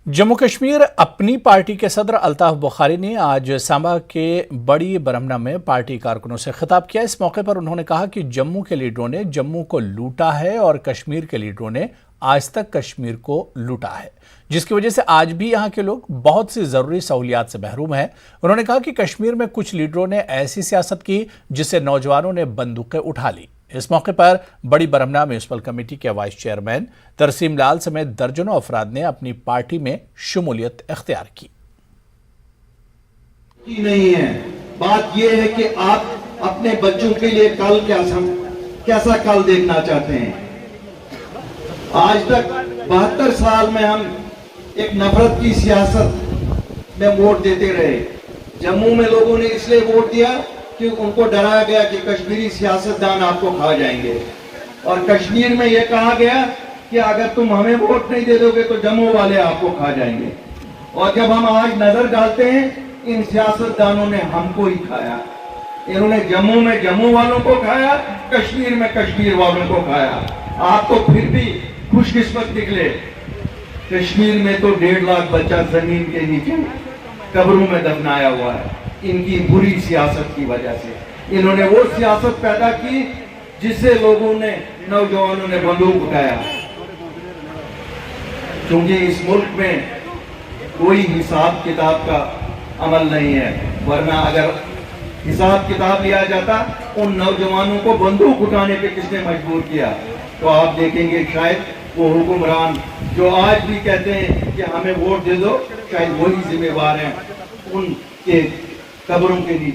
जम्मू कश्मीर अपनी पार्टी के सदर अल्ताफ बुखारी ने आज सांबा के बड़ी बरहमना में पार्टी कारकुनों से खिताब किया। इस मौके पर उन्होंने कहा कि जम्मू के लीडरों ने जम्मू को लूटा है और कश्मीर के लीडरों ने आज तक कश्मीर को लूटा है, जिसकी वजह से आज भी यहाँ के लोग बहुत सी ज़रूरी सहूलियात से महरूम हैं। उन्होंने कहा कि कश्मीर में कुछ लीडरों ने ऐसी सियासत की जिससे नौजवानों ने बंदूकें उठा ली। इस मौके पर बड़ी बरहमना म्यूनिसिपल कमेटी के वाइस चेयरमैन तरसीम लाल समेत दर्जनों अफराद ने अपनी पार्टी में शमूलियत इख्तियार की। नहीं है, बात यह है कि आप अपने बच्चों के लिए कल कैसा कल देखना चाहते हैं। आज तक 72 साल में हम एक नफरत की सियासत में वोट देते रहे। जम्मू में लोगों ने इसलिए वोट दिया कि उनको डराया गया कि कश्मीरी सियासतदान आपको खा जाएंगे, और कश्मीर में यह कहा गया कि अगर तुम हमें वोट नहीं दे दोगे तो जम्मू वाले आपको खा जाएंगे। और जब हम आज नजर डालते हैं, इन सियासतदानों ने हमको ही खाया। इन्होंने जम्मू में जम्मू वालों को खाया, कश्मीर में कश्मीर वालों को खाया। आप तो फिर भी खुशकिस्मत निकले। कश्मीर में तो 1.5 लाख बच्चा जमीन के नीचे कब्रों में दफनाया हुआ है, इनकी बुरी सियासत की वजह से। इन्होंने वो सियासत पैदा की जिससे लोगों ने, नौजवानों ने बंदूक उठाया। क्योंकि इस मुल्क में कोई हिसाब किताब का अमल नहीं है, वरना अगर हिसाब किताब लिया जाता, उन नौजवानों को बंदूक उठाने पे किसने मजबूर किया, तो आप देखेंगे शायद वो हुक्मरान जो आज भी कहते हैं कि हमें वोट दे दो, शायद वही जिम्मेवार हैं उनके कब्रों के नीचे।